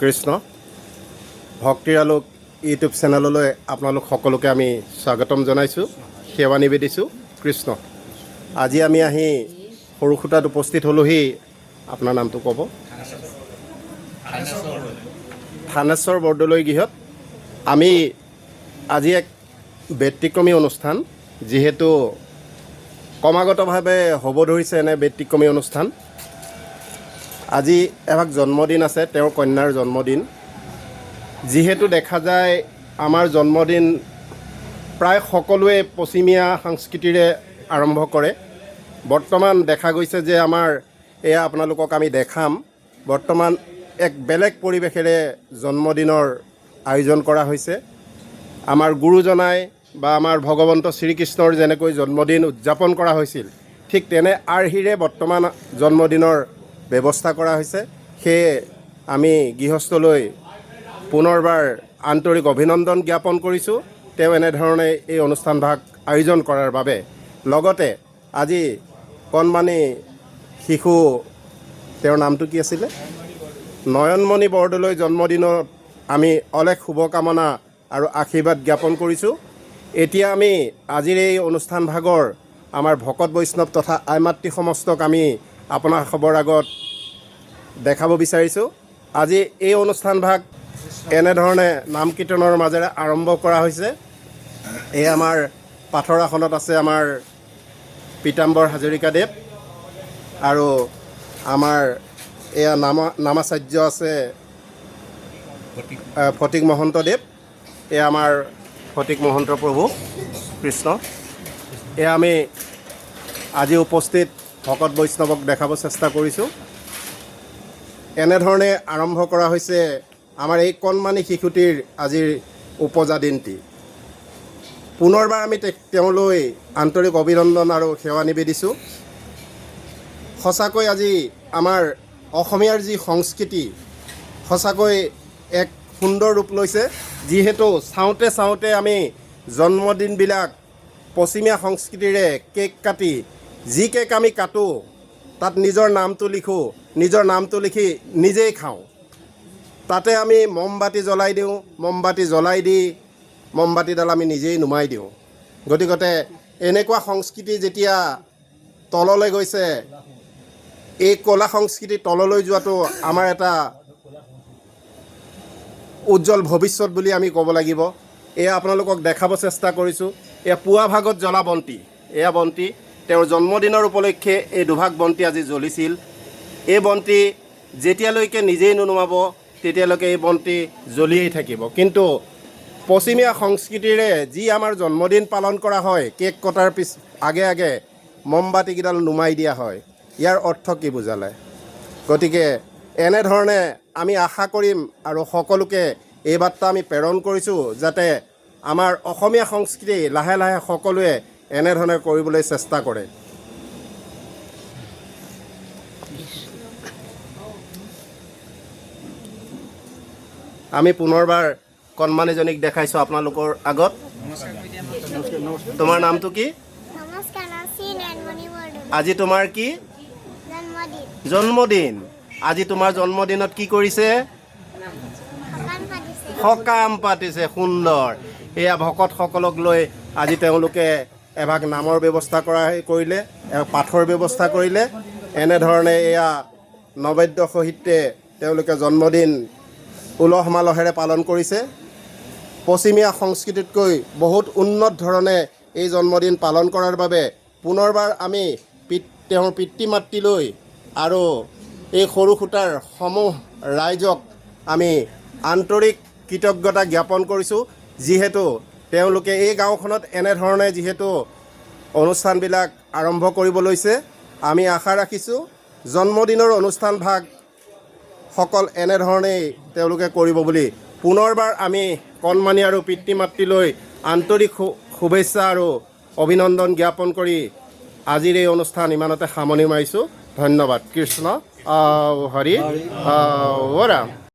কৃষ্ণ ভক্তিৰ আলোক ইউটিউব চেনেললৈ আপোনালোক সকলোকে আমি স্বাগতম জনাইছোঁ, সেৱা নিবেদিছোঁ। কৃষ্ণ। আজি আমি আহি সৰুসুতাত উপস্থিত হ'লোহি। আপোনাৰ নামটো ক'ব? থানেশ্বৰ বৰদলৈ গৃহত আমি আজি এক ব্যতিক্ৰমী অনুষ্ঠান, যিহেতু ক্ৰমাগতভাৱে হ'ব ধৰিছে এনে ব্যতিক্ৰমী অনুষ্ঠান। আজি এভাগ জন্মদিন আছে, তেওঁৰ কন্যাৰ জন্মদিন। যিহেতু দেখা যায় আমাৰ জন্মদিন প্ৰায় সকলোৱে পশ্চিমীয়া সংস্কৃতিৰে আৰম্ভ কৰে। বৰ্তমান দেখা গৈছে যে আমাৰ এয়া আপোনালোকক আমি দেখাম, বৰ্তমান এক বেলেগ পৰিৱেশেৰে জন্মদিনৰ আয়োজন কৰা হৈছে। আমাৰ গুৰুজনাই বা আমাৰ ভগৱন্ত শ্ৰীকৃষ্ণৰ যেনেকৈ জন্মদিন উদযাপন কৰা হৈছিল, ঠিক তেনে আৰ্হিৰে বৰ্তমান জন্মদিনৰ ব্যৱস্থা কৰা হৈছে। সেয়ে আমি গৃহস্থলৈ পুনৰবাৰ আন্তৰিক অভিনন্দন জ্ঞাপন কৰিছোঁ, তেওঁ এনেধৰণে এই অনুষ্ঠানভাগ আয়োজন কৰাৰ বাবে। লগতে আজি কণমানি শিশু, তেওঁৰ নামটো কি আছিলে? নয়নমণি বৰদলৈ জন্মদিনত আমি অলেখ শুভকামনা আৰু আশীৰ্বাদ জ্ঞাপন কৰিছোঁ। এতিয়া আমি আজিৰ এই অনুষ্ঠানভাগৰ আমাৰ ভকত বৈষ্ণৱ তথা আই মাতৃ সমস্তক আমি আপোনাৰ খবৰ আগত দেখাব বিচাৰিছোঁ। আজি এই অনুষ্ঠানভাগ এনেধৰণে নাম কীৰ্তনৰ মাজেৰে আৰম্ভ কৰা হৈছে। এই আমাৰ পাথৰ আসনত আছে আমাৰ পীতাম্বৰ হাজৰিকাদেৱ, আৰু আমাৰ এয়া নামাচাৰ্য আছে ফটিক মহন্তদেৱ। এয়া আমাৰ ফটিক মহন্ত প্ৰভু। কৃষ্ণ। এয়া আমি আজি উপস্থিত ভকত বৈষ্ণৱক দেখাব চেষ্টা কৰিছোঁ। এনেধৰণে আৰম্ভ কৰা হৈছে আমাৰ এই কণমানি শিশুটিৰ আজিৰ উপজা দিনটি। পুনৰবাৰ আমি তেওঁলৈ আন্তৰিক অভিনন্দন আৰু সেৱা নিবেদিছোঁ। সঁচাকৈ আজি আমাৰ অসমীয়াৰ যি সংস্কৃতি সঁচাকৈ এক সুন্দৰ ৰূপ লৈছে। যিহেতু চাওঁতে চাওঁতে আমি জন্মদিনবিলাক পশ্চিমীয়া সংস্কৃতিৰে কেক কাটি, যি কেক আমি কাটোঁ তাত নিজৰ নামটো লিখোঁ, নিজৰ নামটো লিখি নিজেই খাওঁ। তাতে আমি মমবাতি জ্বলাই দিওঁ, মমবাতি জ্বলাই দি মমবাতিডাল আমি নিজেই নুমাই দিওঁ। গতিকতে এনেকুৱা সংস্কৃতি যেতিয়া তললৈ গৈছে, এই কলা সংস্কৃতি তললৈ যোৱাটো আমাৰ এটা উজ্জ্বল ভৱিষ্যত বুলি আমি ক'ব লাগিব। এয়া আপোনালোকক দেখাব চেষ্টা কৰিছোঁ। এয়া পুৱা ভাগত জ্বলা বন্তি, এয়া বন্তি তেওঁৰ জন্মদিনৰ উপলক্ষে এই দুভাগ বন্তি আজি জ্বলিছিল। এই বন্তি যেতিয়ালৈকে নিজেই নুনুমাব তেতিয়ালৈকে এই বন্তি জ্বলিয়েই থাকিব। কিন্তু পশ্চিমীয়া সংস্কৃতিৰে যি আমাৰ জন্মদিন পালন কৰা হয়, কেক কটাৰ আগে আগে মমবাতিকেইডাল নুমাই দিয়া হয়। ইয়াৰ অৰ্থ কি বুজালে? গতিকে এনেধৰণে আমি আশা কৰিম আৰু সকলোকে এই বাৰ্তা আমি প্ৰেৰণ কৰিছোঁ, যাতে আমাৰ অসমীয়া সংস্কৃতি লাহে লাহে সকলোৱে এনেধৰণে কৰিবলৈ চেষ্টা কৰে। আমি পুনৰবাৰ কণমানিজনীক দেখাইছোঁ আপোনালোকৰ আগত। তোমাৰ নামটো কি? আজি তোমাৰ কি জন্মদিন? আজি তোমাৰ জন্মদিনত কি কৰিছে? সকাম পাতিছে। সুন্দৰ। এয়া ভকতসকলক লৈ আজি তেওঁলোকে এভাগ নামৰ ব্যৱস্থা কৰিলে, পাঠৰ ব্যৱস্থা কৰিলে। এনেধৰণে এয়া নৈবেদ্য সহিতে তেওঁলোকে জন্মদিন উলহ মালহেৰে পালন কৰিছে। পশ্চিমীয়া সংস্কৃতিতকৈ বহুত উন্নত ধৰণে এই জন্মদিন পালন কৰাৰ বাবে পুনৰবাৰ আমি তেওঁৰ পিতৃ মাতৃলৈ আৰু এই সৰুসুতাৰ সমূহ ৰাইজক আমি আন্তৰিক কৃতজ্ঞতা জ্ঞাপন কৰিছোঁ। যিহেতু তেওঁলোকে এই গাঁওখনত এনেধৰণে যিহেতু অনুষ্ঠানবিলাক আৰম্ভ কৰিব লৈছে, আমি আশা ৰাখিছোঁ জন্মদিনৰ অনুষ্ঠানভাগ সকল এনেধৰণেই তেওঁলোকে কৰিব বুলি পুনৰবাৰ আমি কণমানি আৰু পিতৃ মাতৃলৈ আন্তৰিক শুভেচ্ছা আৰু অভিনন্দন জ্ঞাপন কৰি আজিৰ এই অনুষ্ঠান ইমানতে সামৰণি মাৰিছোঁ। ধন্যবাদ। কৃষ্ণ হৰি ৰাম।